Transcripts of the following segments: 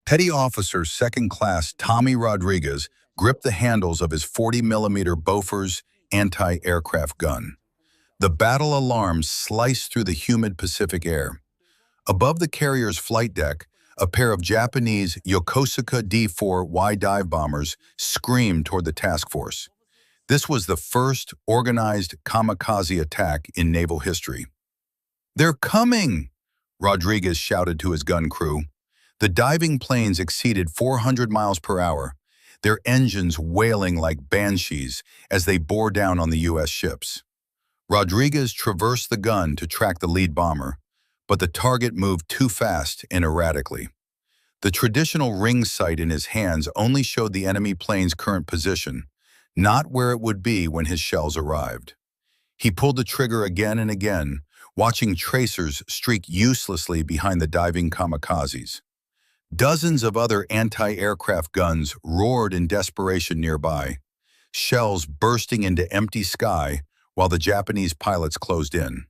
Petty Officer Second Class Tommy Rodriguez gripped the handles of his 40mm Bofors anti-aircraft gun. The battle alarm sliced through the humid Pacific air. Above the carrier's flight deck, a pair of Japanese Yokosuka D-4Y dive bombers screamed toward the task force. This was the first organized kamikaze attack in naval history. "They're coming!" Rodriguez shouted to his gun crew. The diving planes exceeded 400 miles per hour, their engines wailing like banshees as they bore down on the U.S. ships. Rodriguez traversed the gun to track the lead bomber, but the target moved too fast and erratically. The traditional ring sight in his hands only showed the enemy plane's current position, not where it would be when his shells arrived. He pulled the trigger again and again, watching tracers streak uselessly behind the diving kamikazes. Dozens of other anti-aircraft guns roared in desperation nearby, shells bursting into empty sky while the Japanese pilots closed in.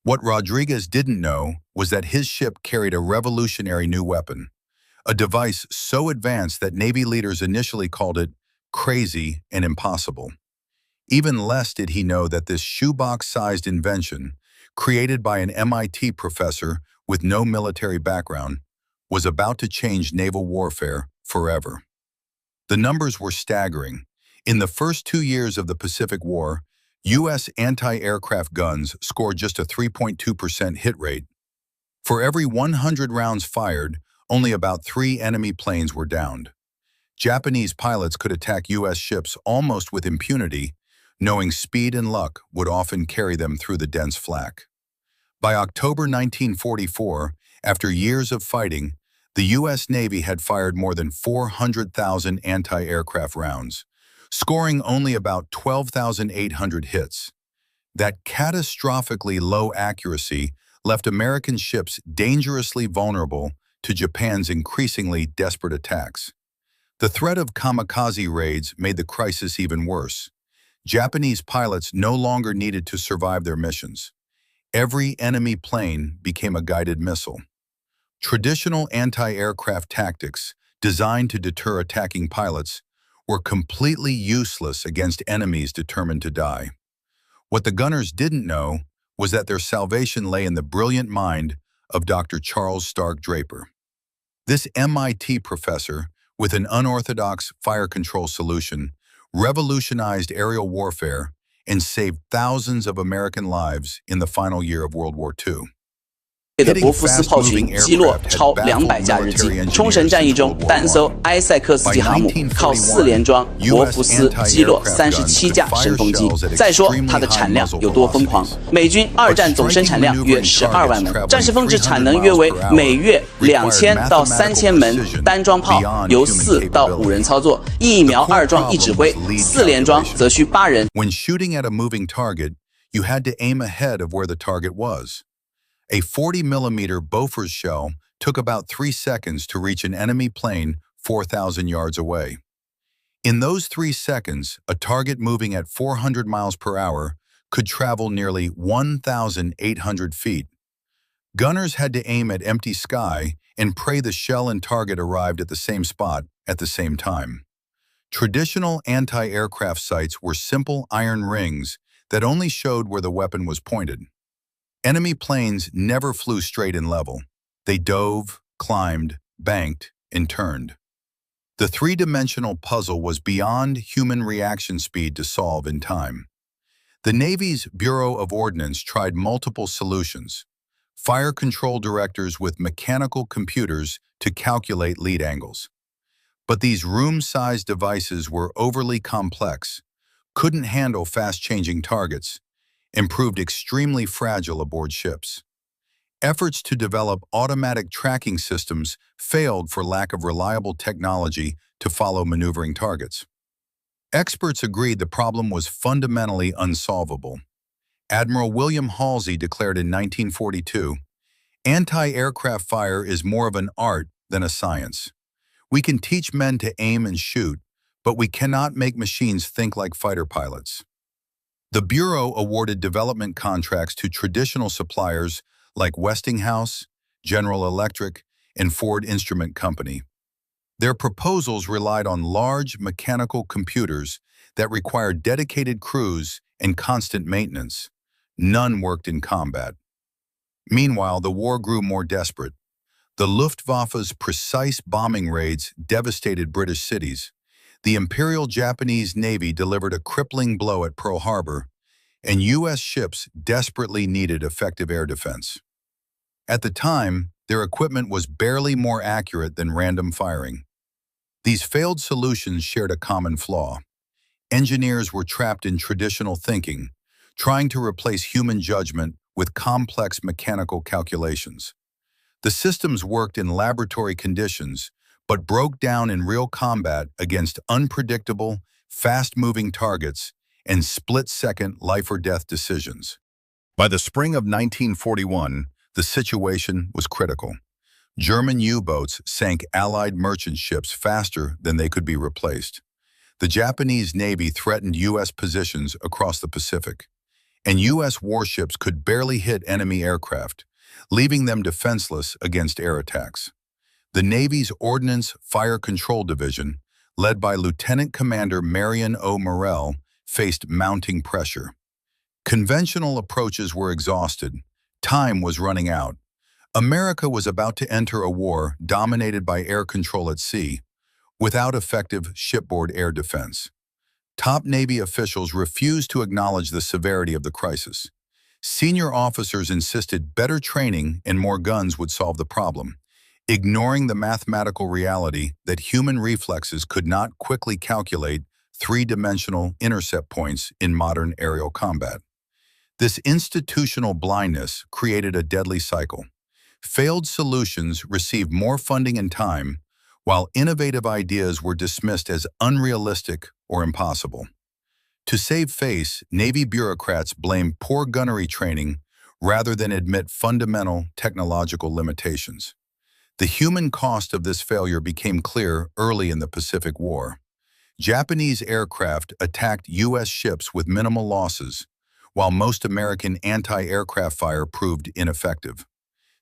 What Rodriguez didn't know was that his ship carried a revolutionary new weapon, a device so advanced that Navy leaders initially called it crazy and impossible. Even less did he know that this shoebox-sized invention, created by an MIT professor with no military background, was about to change naval warfare forever. The numbers were staggering. In the first 2 years of the Pacific War, U.S. anti-aircraft guns scored just a 3.2% hit rate. For every 100 rounds fired, only about 3 enemy planes were downed. Japanese pilots could attack U.S. ships almost with impunity, knowing speed and luck would often carry them through the dense flak. By October 1944, after years of fighting, the U.S. Navy had fired more than 400,000 anti-aircraft rounds, scoring only about 12,800 hits. That catastrophically low accuracy left American ships dangerously vulnerable to Japan's increasingly desperate attacks. The threat of kamikaze raids made the crisis even worse. Japanese pilots no longer needed to survive their missions. Every enemy plane became a guided missile. Traditional anti-aircraft tactics, designed to deter attacking pilots, were completely useless against enemies determined to die. What the gunners didn't know was that their salvation lay in the brilliant mind of Dr. Charles Stark Draper. This MIT professor, with an unorthodox fire control solution, revolutionized aerial warfare and saved thousands of American lives in the final year of World War II. 的博福斯炮群击落超200架日机。冲绳战役中，单艘埃塞克斯级航母靠4连装博福斯击落37架神风机。再说它的产量有多疯狂，美军二战总生产量约12万门，战时峰值产能约为每月2000到3000门。单装炮由4到5人操作，1瞄2装1指挥，4连装则需8人。When shooting at a moving target, you had to aim ahead of where the target was. A 40mm Bofors shell took about 3 seconds to reach an enemy plane 4,000 yards away. In those 3 seconds, a target moving at 400 miles per hour could travel nearly 1,800 feet. Gunners had to aim at empty sky and pray the shell and target arrived at the same spot at the same time. Traditional anti-aircraft sights were simple iron rings that only showed where the weapon was pointed. Enemy planes never flew straight and level. They dove, climbed, banked, and turned. The three-dimensional puzzle was beyond human reaction speed to solve in time. The Navy's Bureau of Ordnance tried multiple solutions. Fire control directors with mechanical computers to calculate lead angles. But these room-sized devices were overly complex, couldn't handle fast-changing targets, and proved extremely fragile aboard ships. Efforts to develop automatic tracking systems failed for lack of reliable technology to follow maneuvering targets. Experts agreed the problem was fundamentally unsolvable. Admiral William Halsey declared in 1942, "Anti-aircraft fire is more of an art than a science. We can teach men to aim and shoot, but we cannot make machines think like fighter pilots." The Bureau awarded development contracts to traditional suppliers like Westinghouse, General Electric, and Ford Instrument Company. Their proposals relied on large mechanical computers that required dedicated crews and constant maintenance. None worked in combat. Meanwhile, the war grew more desperate. The Luftwaffe's precise bombing raids devastated British cities. The Imperial Japanese Navy delivered a crippling blow at Pearl Harbor, and U.S. ships desperately needed effective air defense. At the time, their equipment was barely more accurate than random firing. These failed solutions shared a common flaw. Engineers were trapped in traditional thinking, trying to replace human judgment with complex mechanical calculations. The systems worked in laboratory conditions, but broke down in real combat against unpredictable, fast-moving targets and split-second life-or-death decisions. By the spring of 1941, the situation was critical. German U-boats sank Allied merchant ships faster than they could be replaced. The Japanese Navy threatened U.S. positions across the Pacific, and U.S. warships could barely hit enemy aircraft, leaving them defenseless against air attacks. The Navy's Ordnance Fire Control Division, led by Lieutenant Commander Marion O. Morrell, faced mounting pressure. Conventional approaches were exhausted. Time was running out. America was about to enter a war dominated by air control at sea, without effective shipboard air defense. Top Navy officials refused to acknowledge the severity of the crisis. Senior officers insisted better training and more guns would solve the problem, ignoring the mathematical reality that human reflexes could not quickly calculate three-dimensional intercept points in modern aerial combat. This institutional blindness created a deadly cycle. Failed solutions received more funding and time, while innovative ideas were dismissed as unrealistic or impossible. To save face, Navy bureaucrats blamed poor gunnery training rather than admit fundamental technological limitations. The human cost of this failure became clear early in the Pacific War. Japanese aircraft attacked U.S. ships with minimal losses, while most American anti-aircraft fire proved ineffective.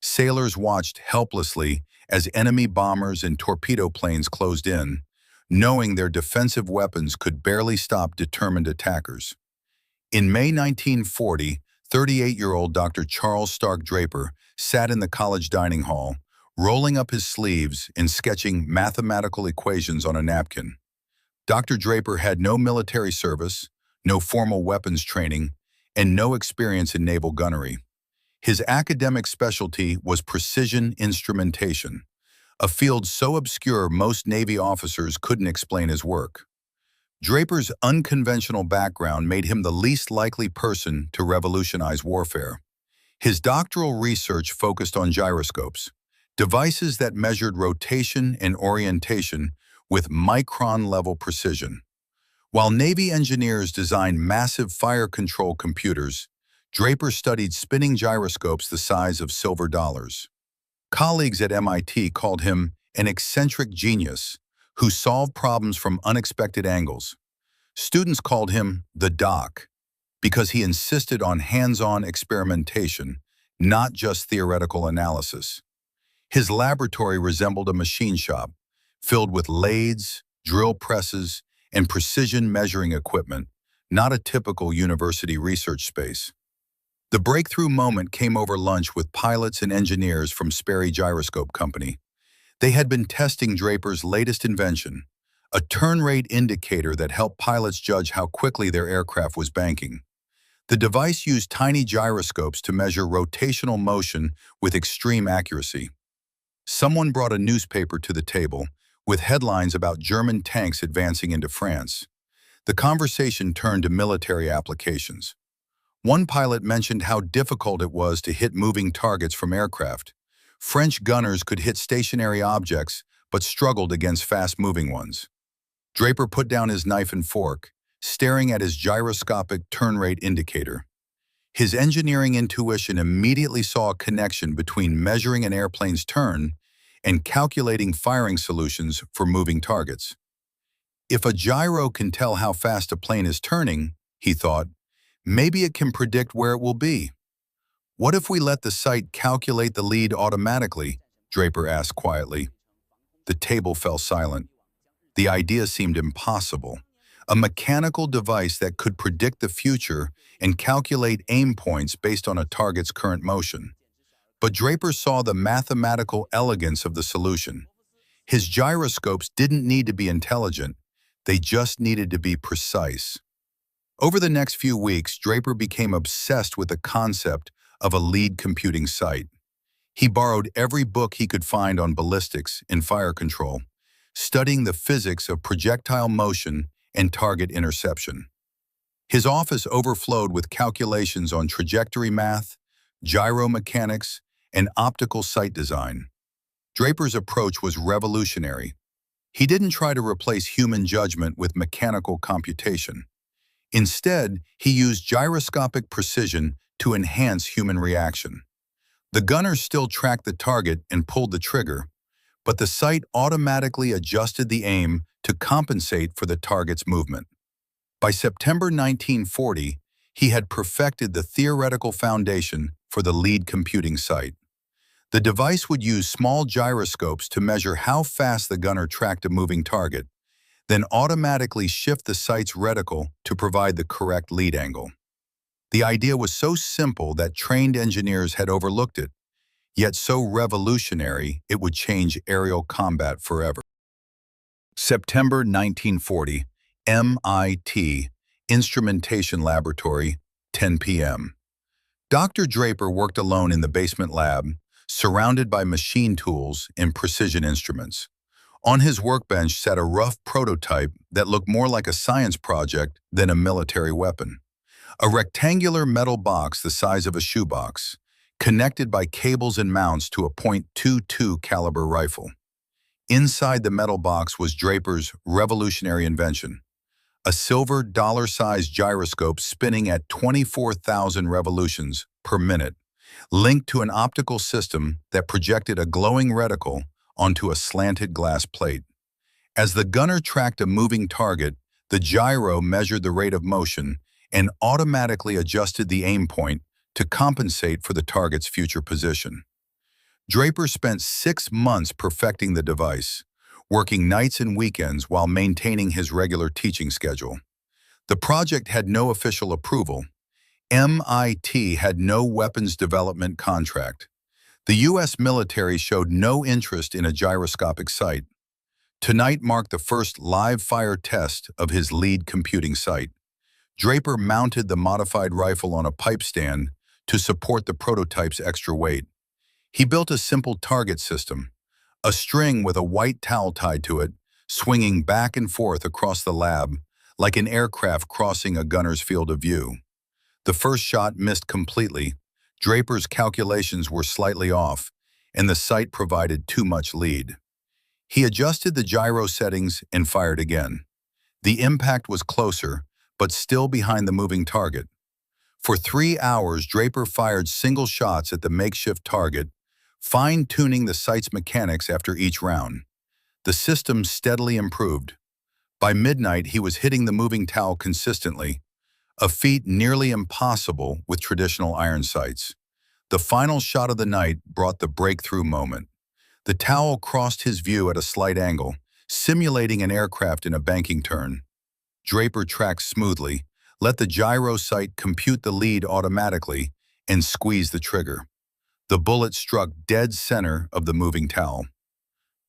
Sailors watched helplessly as enemy bombers and torpedo planes closed in, knowing their defensive weapons could barely stop determined attackers. In May 1940, 38-year-old Dr. Charles Stark Draper sat in the college dining hall, rolling up his sleeves and sketching mathematical equations on a napkin. Dr. Draper had no military service, no formal weapons training, and no experience in naval gunnery. His academic specialty was precision instrumentation, a field so obscure most Navy officers couldn't explain his work. Draper's unconventional background made him the least likely person to revolutionize warfare. His doctoral research focused on gyroscopes, devices that measured rotation and orientation with micron-level precision. While Navy engineers designed massive fire control computers, Draper studied spinning gyroscopes the size of silver dollars. Colleagues at MIT called him an eccentric genius who solved problems from unexpected angles. Students called him the Doc because he insisted on hands-on experimentation, not just theoretical analysis. His laboratory resembled a machine shop, filled with lathes, drill presses, and precision measuring equipment, not a typical university research space. The breakthrough moment came over lunch with pilots and engineers from Sperry Gyroscope Company. They had been testing Draper's latest invention, a turn rate indicator that helped pilots judge how quickly their aircraft was banking. The device used tiny gyroscopes to measure rotational motion with extreme accuracy. Someone brought a newspaper to the table, with headlines about German tanks advancing into France. The conversation turned to military applications. One pilot mentioned how difficult it was to hit moving targets from aircraft. French gunners could hit stationary objects, but struggled against fast-moving ones. Draper put down his knife and fork, staring at his gyroscopic turn rate indicator. His engineering intuition immediately saw a connection between measuring an airplane's turn and calculating firing solutions for moving targets. If a gyro can tell how fast a plane is turning, he thought, maybe it can predict where it will be. What if we let the sight calculate the lead automatically? Draper asked quietly. The table fell silent. The idea seemed impossible. A mechanical device that could predict the future and calculate aim points based on a target's current motion. But Draper saw the mathematical elegance of the solution. His gyroscopes didn't need to be intelligent, they just needed to be precise. Over the next few weeks, Draper became obsessed with the concept of a lead computing sight. He borrowed every book he could find on ballistics and fire control, studying the physics of projectile motion and target interception. His office overflowed with calculations on trajectory math, gyromechanics, and optical sight design. Draper's approach was revolutionary. He didn't try to replace human judgment with mechanical computation. Instead, he used gyroscopic precision to enhance human reaction. The gunner still tracked the target and pulled the trigger, but the sight automatically adjusted the aim to compensate for the target's movement. By September 1940, he had perfected the theoretical foundation for the lead computing sight. The device would use small gyroscopes to measure how fast the gunner tracked a moving target, then automatically shift the sight's reticle to provide the correct lead angle. The idea was so simple that trained engineers had overlooked it, yet so revolutionary it would change aerial combat forever. September 1940, MIT, Instrumentation Laboratory, 10 p.m. Dr. Draper worked alone in the basement lab, surrounded by machine tools and precision instruments. On his workbench sat a rough prototype that looked more like a science project than a military weapon. A rectangular metal box the size of a shoebox, connected by cables and mounts to a .22 caliber rifle. Inside the metal box was Draper's revolutionary invention, a silver dollar-sized gyroscope spinning at 24,000 revolutions per minute, linked to an optical system that projected a glowing reticle onto a slanted glass plate. As the gunner tracked a moving target, the gyro measured the rate of motion and automatically adjusted the aim point to compensate for the target's future position. Draper spent 6 months perfecting the device, working nights and weekends while maintaining his regular teaching schedule. The project had no official approval. MIT had no weapons development contract. The U.S. military showed no interest in a gyroscopic sight. Tonight marked the first live-fire test of his lead computing sight. Draper mounted the modified rifle on a pipe stand to support the prototype's extra weight. He built a simple target system, a string with a white towel tied to it, swinging back and forth across the lab like an aircraft crossing a gunner's field of view. The first shot missed completely. Draper's calculations were slightly off, and the sight provided too much lead. He adjusted the gyro settings and fired again. The impact was closer, but still behind the moving target. For 3 hours, Draper fired single shots at the makeshift target, fine-tuning the sight's mechanics after each round. The system steadily improved. By midnight, he was hitting the moving towel consistently, a feat nearly impossible with traditional iron sights. The final shot of the night brought the breakthrough moment. The towel crossed his view at a slight angle, simulating an aircraft in a banking turn. Draper tracked smoothly, let the gyro sight compute the lead automatically, and squeezed the trigger. The bullet struck dead center of the moving towel.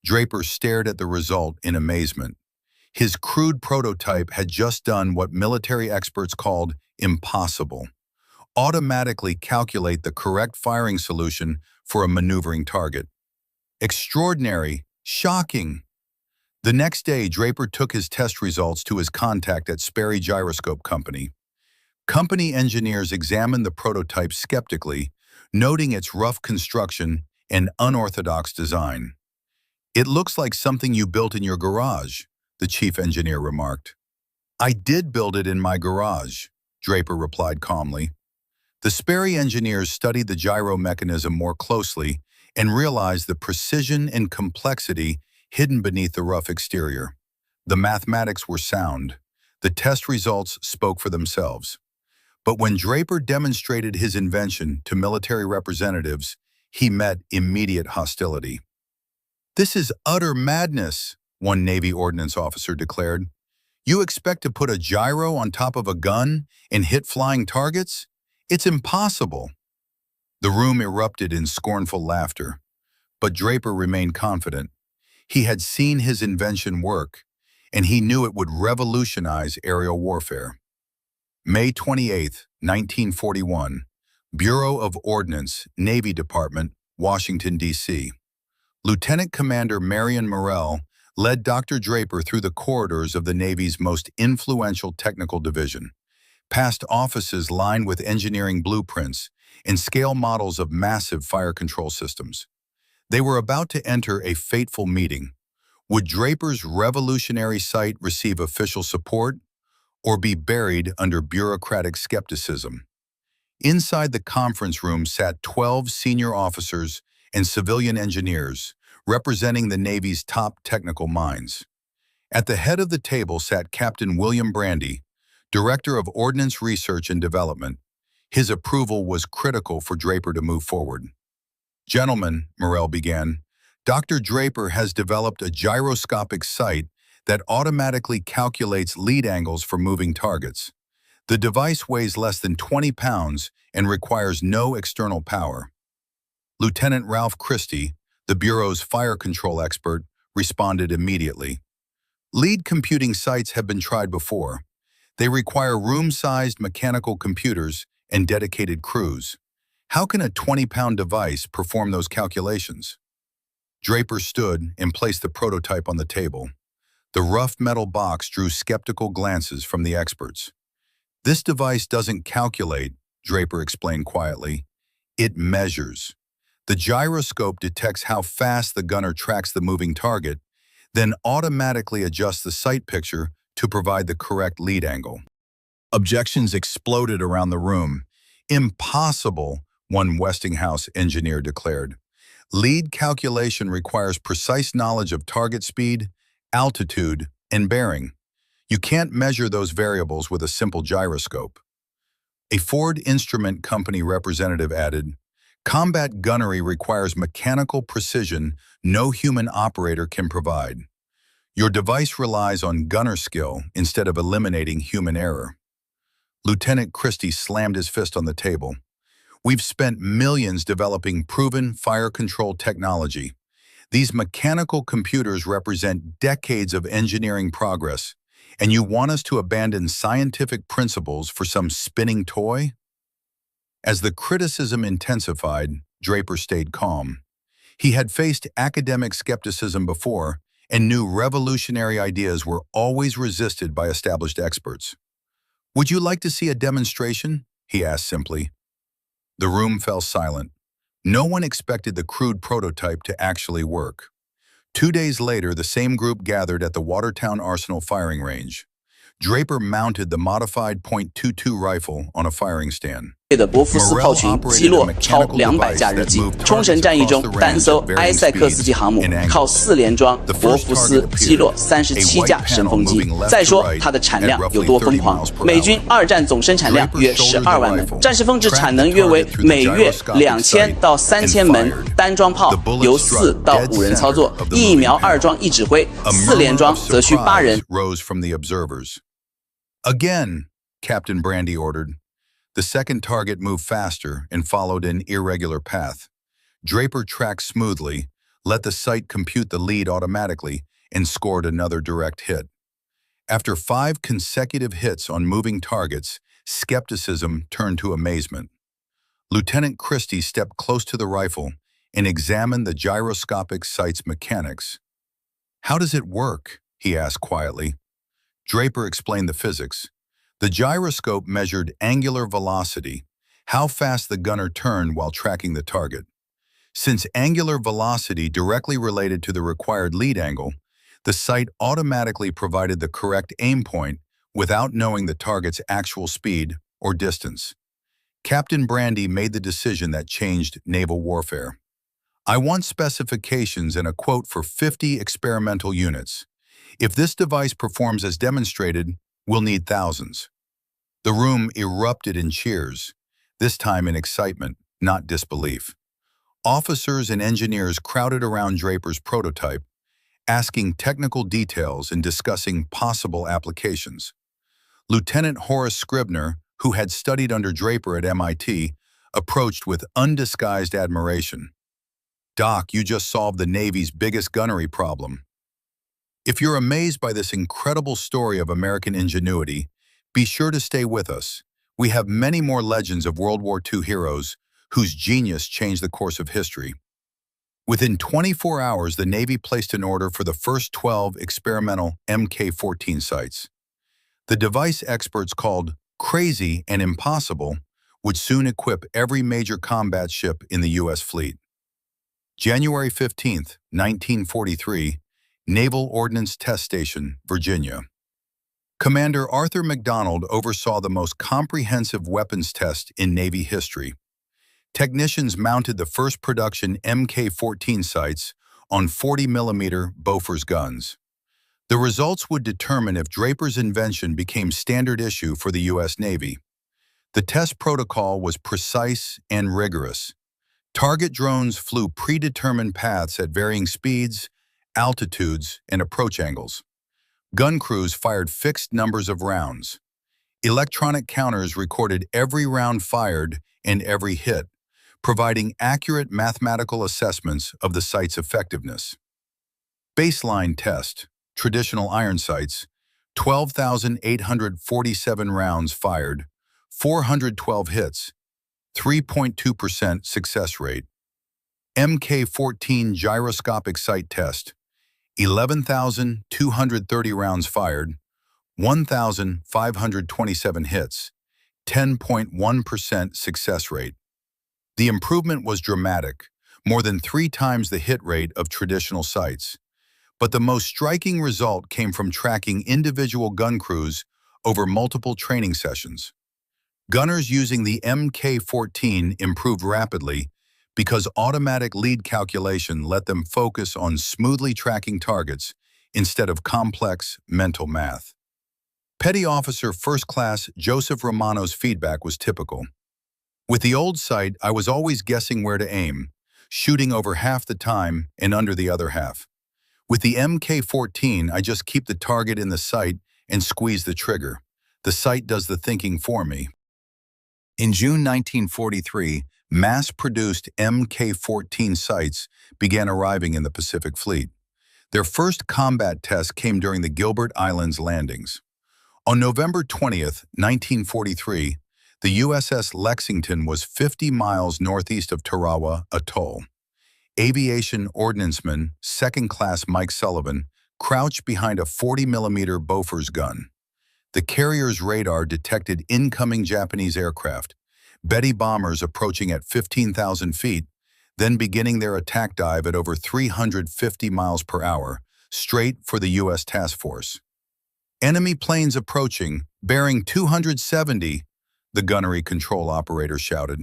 Draper stared at the result in amazement. His crude prototype had just done what military experts called impossible: automatically calculate the correct firing solution for a maneuvering target. Extraordinary, shocking. The next day, Draper took his test results to his contact at Sperry Gyroscope Company. Company engineers examined the prototype skeptically, noting its rough construction and unorthodox design. "It looks like something you built in your garage," the chief engineer remarked. "I did build it in my garage," Draper replied calmly. The Sperry engineers studied the gyro mechanism more closely and realized the precision and complexity hidden beneath the rough exterior. The mathematics were sound. The test results spoke for themselves. But when Draper demonstrated his invention to military representatives, he met immediate hostility. "This is utter madness," one Navy ordnance officer declared. "You expect to put a gyro on top of a gun and hit flying targets? It's impossible." The room erupted in scornful laughter, but Draper remained confident. He had seen his invention work, and he knew it would revolutionize aerial warfare. May 28, 1941, Bureau of Ordnance, Navy Department, Washington, D.C. Lieutenant Commander Marion Morrell led Dr. Draper through the corridors of the Navy's most influential technical division, past offices lined with engineering blueprints and scale models of massive fire control systems. They were about to enter a fateful meeting. Would Draper's revolutionary sight receive official support or be buried under bureaucratic skepticism? Inside the conference room sat 12 senior officers and civilian engineers, representing the Navy's top technical minds. At the head of the table sat Captain William Brandy, Director of Ordnance Research and Development. His approval was critical for Draper to move forward. "Gentlemen," Morrell began, "Dr. Draper has developed a gyroscopic sight that automatically calculates lead angles for moving targets. The device weighs less than 20 pounds and requires no external power." Lieutenant Ralph Christie, the Bureau's fire control expert, responded immediately. "Lead computing sights have been tried before. They require room-sized mechanical computers and dedicated crews. How can a 20-pound device perform those calculations?" Draper stood and placed the prototype on the table. The rough metal box drew skeptical glances from the experts. "This device doesn't calculate," Draper explained quietly. "It measures. The gyroscope detects how fast the gunner tracks the moving target, then automatically adjusts the sight picture to provide the correct lead angle." Objections exploded around the room. "Impossible," one Westinghouse engineer declared. "Lead calculation requires precise knowledge of target speed, altitude, and bearing. You can't measure those variables with a simple gyroscope." A Ford Instrument Company representative added, "Combat gunnery requires mechanical precision no human operator can provide. Your device relies on gunner skill instead of eliminating human error." Lieutenant Christie slammed his fist on the table. "We've spent millions developing proven fire control technology. These mechanical computers represent decades of engineering progress, and you want us to abandon scientific principles for some spinning toy?" As the criticism intensified, Draper stayed calm. He had faced academic skepticism before and knew revolutionary ideas were always resisted by established experts. "Would you like to see a demonstration?" he asked simply. The room fell silent. No one expected the crude prototype to actually work. 2 days later, the same group gathered at the Watertown Arsenal firing range. Draper mounted the modified .22 rifle on a firing stand. 的博福斯炮群击落超200架日机。冲绳战役中，单艘埃塞克斯级航母靠4连装博福斯击落37架神风机。再说它的产量有多疯狂，美军2战总生产量约12万门，战时峰值产能约为每月2000到3000门。单装炮由4到5人操作，1瞄2装1指挥，4连装则需8人。"Again," Captain Brandy ordered. The second target moved faster and followed an irregular path. Draper tracked smoothly, let the sight compute the lead automatically, and scored another direct hit. After 5 consecutive hits on moving targets, skepticism turned to amazement. Lieutenant Christie stepped close to the rifle and examined the gyroscopic sight's mechanics. "How does it work?" he asked quietly. Draper explained the physics. The gyroscope measured angular velocity, how fast the gunner turned while tracking the target. Since angular velocity directly related to the required lead angle, the sight automatically provided the correct aim point without knowing the target's actual speed or distance. Captain Brandy made the decision that changed naval warfare. "I want specifications and a quote for 50 experimental units. If this device performs as demonstrated, we'll need thousands." The room erupted in cheers, this time in excitement, not disbelief. Officers and engineers crowded around Draper's prototype, asking technical details and discussing possible applications. Lieutenant Horace Scribner, who had studied under Draper at MIT, approached with undisguised admiration. "Doc, you just solved the Navy's biggest gunnery problem." If you're amazed by this incredible story of American ingenuity, be sure to stay with us. We have many more legends of World War II heroes whose genius changed the course of history. Within 24 hours, the Navy placed an order for the first 12 experimental Mk-14 sights. The device experts called crazy and impossible would soon equip every major combat ship in the U.S. fleet. January 15, 1943, Naval Ordnance Test Station, Virginia. Commander Arthur McDonald oversaw the most comprehensive weapons test in Navy history. Technicians mounted the first production Mk-14 sights on 40mm Bofors guns. The results would determine if Draper's invention became standard issue for the U.S. Navy. The test protocol was precise and rigorous. Target drones flew predetermined paths at varying speeds, altitudes, and approach angles. Gun crews fired fixed numbers of rounds. Electronic counters recorded every round fired and every hit, providing accurate mathematical assessments of the sight's effectiveness. Baseline test, traditional iron sights, 12,847 rounds fired, 412 hits, 3.2% success rate. Mk-14 gyroscopic sight test, 11,230 rounds fired, 1,527 hits, 10.1% success rate. The improvement was dramatic, more than 3 times the hit rate of traditional sights. But the most striking result came from tracking individual gun crews over multiple training sessions. Gunners using the Mk-14 improved rapidly because automatic lead calculation let them focus on smoothly tracking targets instead of complex mental math. Petty Officer First Class Joseph Romano's feedback was typical. "With the old sight, I was always guessing where to aim, shooting over half the time and under the other half. With the Mk-14, I just keep the target in the sight and squeeze the trigger. The sight does the thinking for me." In June 1943, mass-produced Mk-14 sights began arriving in the Pacific Fleet. Their first combat test came during the Gilbert Islands landings. On November 20, 1943, the USS Lexington was 50 miles northeast of Tarawa Atoll. Aviation ordnanceman, Second Class Mike Sullivan, crouched behind a 40mm Bofors gun. The carrier's radar detected incoming Japanese aircraft, Betty bombers approaching at 15,000 feet, then beginning their attack dive at over 350 miles per hour, straight for the U.S. task force. "Enemy planes approaching, bearing 270, the gunnery control operator shouted.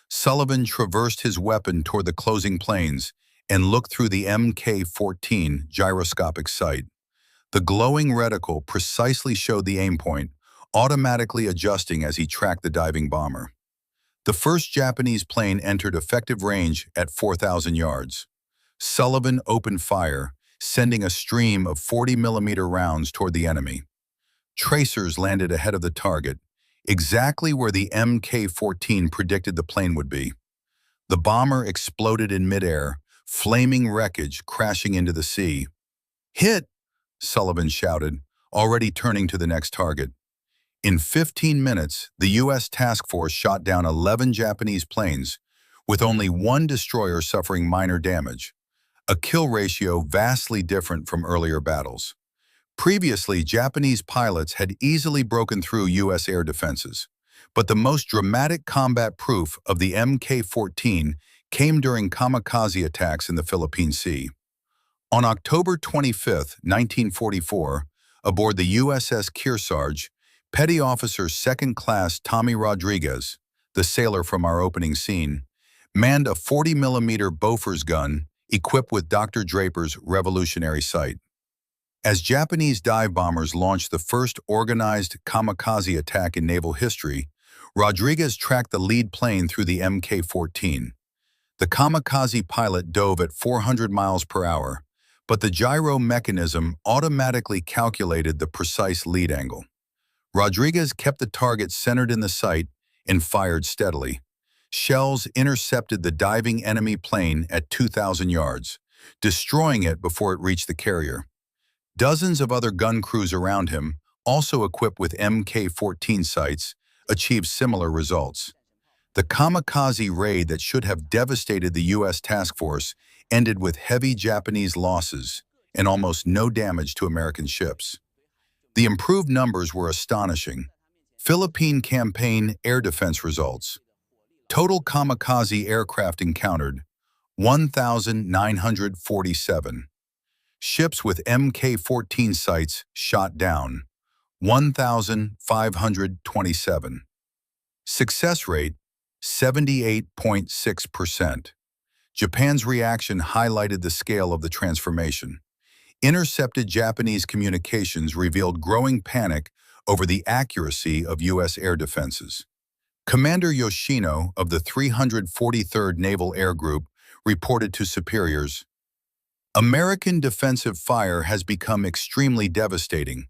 Sullivan traversed his weapon toward the closing planes and looked through the Mk-14 gyroscopic sight. The glowing reticle precisely showed the aim point, automatically adjusting as he tracked the diving bomber. The first Japanese plane entered effective range at 4,000 yards. Sullivan opened fire, sending a stream of 40mm rounds toward the enemy. Tracers landed ahead of the target, exactly where the Mk-14 predicted the plane would be. The bomber exploded in midair, flaming wreckage crashing into the sea. "Hit!" Sullivan shouted, already turning to the next target. In 15 minutes, the U.S. task force shot down 11 Japanese planes, with only one destroyer suffering minor damage, a kill ratio vastly different from earlier battles. Previously, Japanese pilots had easily broken through U.S. air defenses, but the most dramatic combat proof of the Mk-14 came during kamikaze attacks in the Philippine Sea. On October 25, 1944, aboard the USS Kearsarge, Petty Officer Second Class Tommy Rodriguez, the sailor from our opening scene, manned a 40mm Bofors gun equipped with Dr. Draper's revolutionary sight. As Japanese dive bombers launched the first organized kamikaze attack in naval history, Rodriguez tracked the lead plane through the Mk-14. The Kamikaze pilot dove at 400 miles per hour, but the gyro mechanism automatically calculated the precise lead angle. Rodriguez kept the target centered in the sight and fired steadily. Shells intercepted the diving enemy plane at 2,000 yards, destroying it before it reached the carrier. Dozens of other gun crews around him, also equipped with Mk-14 sights, achieved similar results. The Kamikaze raid that should have devastated the U.S. task force ended with heavy Japanese losses and almost no damage to American ships. The improved numbers were astonishing. Philippine campaign air defense results. Total Kamikaze aircraft encountered, 1,947. Ships with Mk-14 sights shot down, 1,527. Success rate, 78.6%. Japan's reaction highlighted the scale of the transformation. Intercepted Japanese communications revealed growing panic over the accuracy of U.S. air defenses. Commander Yoshino of the 343rd Naval Air Group reported to superiors, "American defensive fire has become extremely devastating.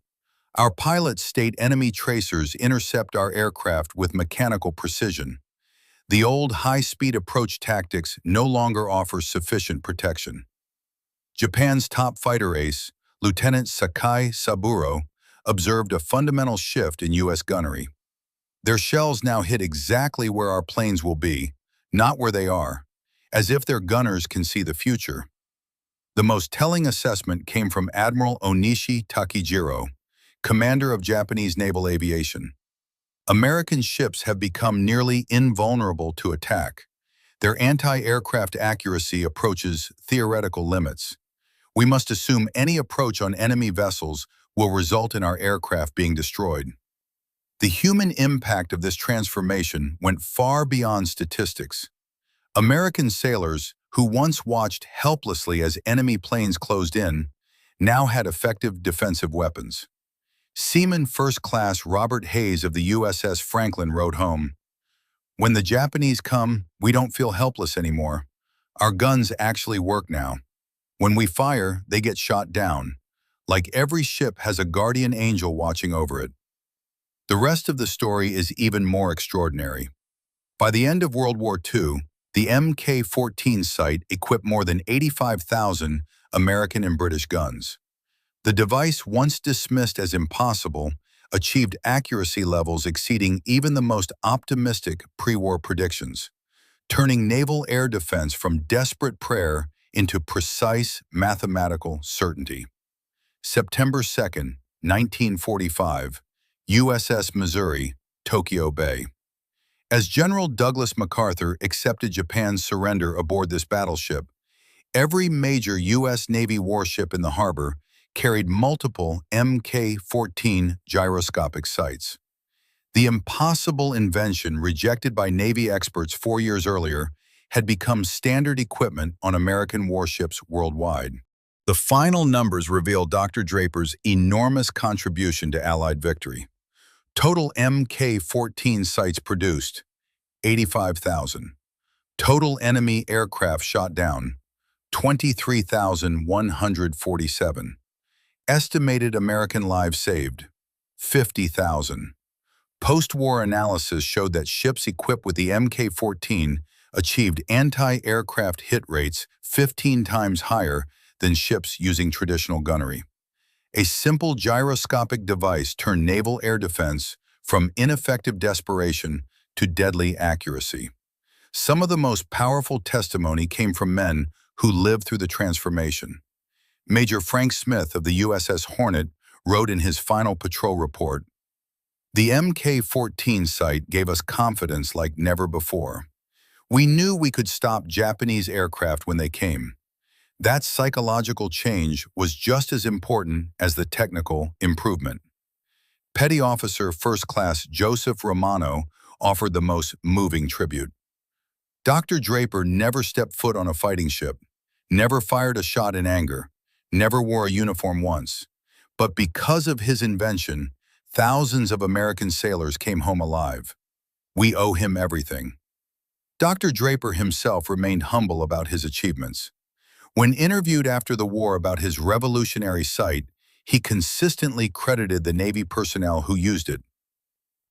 Our pilots state enemy tracers intercept our aircraft with mechanical precision. The old high-speed approach tactics no longer offer sufficient protection." Japan's top fighter ace, Lieutenant Sakai Saburo, observed a fundamental shift in U.S. gunnery. Their shells now hit exactly where our planes will be, not where they are, as if their gunners can see the future. The most telling assessment came from Admiral Onishi Takijiro, commander of Japanese naval aviation. American ships have become nearly invulnerable to attack. Their anti-aircraft accuracy approaches theoretical limits. We must assume any approach on enemy vessels will result in our aircraft being destroyed. The human impact of this transformation went far beyond statistics. American sailors, who once watched helplessly as enemy planes closed in, now had effective defensive weapons. Seaman First Class Robert Hayes of the USS Franklin wrote home, "When the Japanese come, we don't feel helpless anymore. Our guns actually work now. When we fire, they get shot down. Like every ship has a guardian angel watching over it." The rest of the story is even more extraordinary. By the end of World War II, the Mk-14 sight equipped more than 85,000 American and British guns. The device, once dismissed as impossible, achieved accuracy levels exceeding even the most optimistic pre-war predictions, turning naval air defense from desperate prayer into precise mathematical certainty. September 2, 1945, USS Missouri, Tokyo Bay. As General Douglas MacArthur accepted Japan's surrender aboard this battleship, every major U.S. Navy warship in the harbor carried multiple Mk-14 gyroscopic sights. The impossible invention rejected by Navy experts 4 years earlier had become standard equipment on American warships worldwide. The final numbers reveal Dr. Draper's enormous contribution to Allied victory. Total Mk-14 sights produced, 85,000. Total enemy aircraft shot down, 23,147. Estimated American lives saved, 50,000. Post-war analysis showed that ships equipped with the Mk-14 achieved anti-aircraft hit rates 15 times higher than ships using traditional gunnery. A simple gyroscopic device turned naval air defense from ineffective desperation to deadly accuracy. Some of the most powerful testimony came from men who lived through the transformation. Major Frank Smith of the USS Hornet wrote in his final patrol report, "The Mk-14 sight gave us confidence like never before. We knew we could stop Japanese aircraft when they came. That psychological change was just as important as the technical improvement." Petty Officer First Class Joseph Romano offered the most moving tribute. "Dr. Draper never stepped foot on a fighting ship, never fired a shot in anger, never wore a uniform once. But because of his invention, thousands of American sailors came home alive. We owe him everything." Dr. Draper himself remained humble about his achievements. When interviewed after the war about his revolutionary sight, he consistently credited the Navy personnel who used it.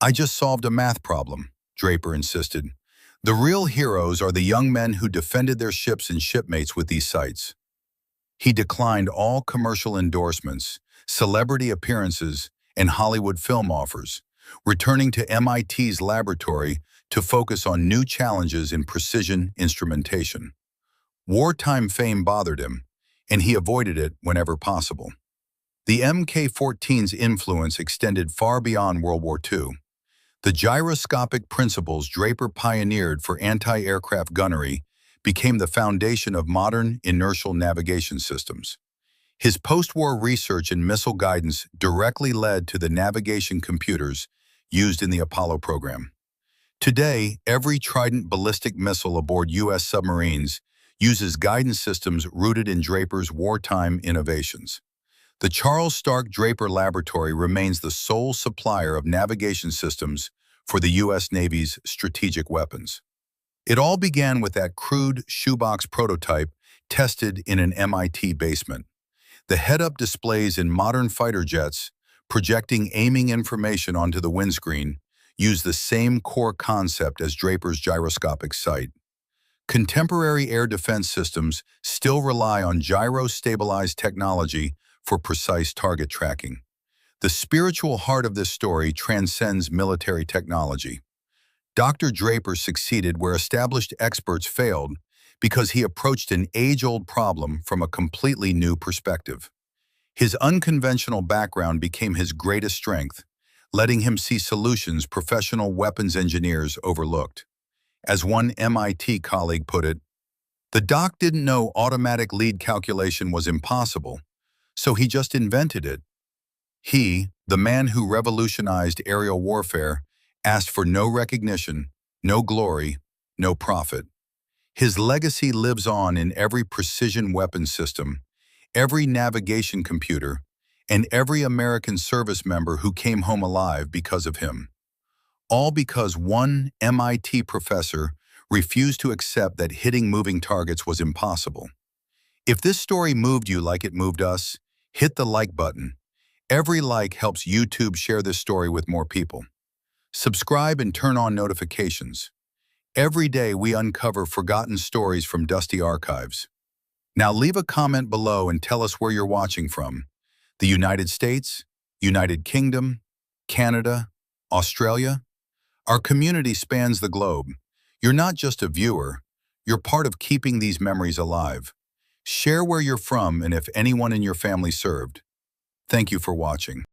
"I just solved a math problem," Draper insisted. "The real heroes are the young men who defended their ships and shipmates with these sights." He declined all commercial endorsements, celebrity appearances, and Hollywood film offers, returning to MIT's laboratory to focus on new challenges in precision instrumentation. Wartime fame bothered him, and he avoided it whenever possible. The Mk-14's influence extended far beyond World War II. The gyroscopic principles Draper pioneered for anti-aircraft gunnery became the foundation of modern inertial navigation systems. His post-war research in missile guidance directly led to the navigation computers used in the Apollo program. Today, every Trident ballistic missile aboard U.S. submarines uses guidance systems rooted in Draper's wartime innovations. The Charles Stark Draper Laboratory remains the sole supplier of navigation systems for the U.S. Navy's strategic weapons. It all began with that crude shoebox prototype tested in an MIT basement. The head-up displays in modern fighter jets, projecting aiming information onto the windscreen, use the same core concept as Draper's gyroscopic sight. Contemporary air defense systems still rely on gyro-stabilized technology for precise target tracking. The spiritual heart of this story transcends military technology. Dr. Draper succeeded where established experts failed because he approached an age-old problem from a completely new perspective. His unconventional background became his greatest strength, letting him see solutions professional weapons engineers overlooked. As one MIT colleague put it, "The doc didn't know automatic lead calculation was impossible, so he just invented it." He, the man who revolutionized aerial warfare, asked for no recognition, no glory, no profit. His legacy lives on in every precision weapon system, every navigation computer, and every American service member who came home alive because of him. All because one MIT professor refused to accept that hitting moving targets was impossible. If this story moved you like it moved us, hit the like button. Every like helps YouTube share this story with more people. Subscribe and turn on notifications. Every day we uncover forgotten stories from dusty archives. Now leave a comment below and tell us where you're watching from. The United States, United Kingdom, Canada, Australia? Our community spans the globe. You're not just a viewer, you're part of keeping these memories alive. Share where you're from and if anyone in your family served. Thank you for watching.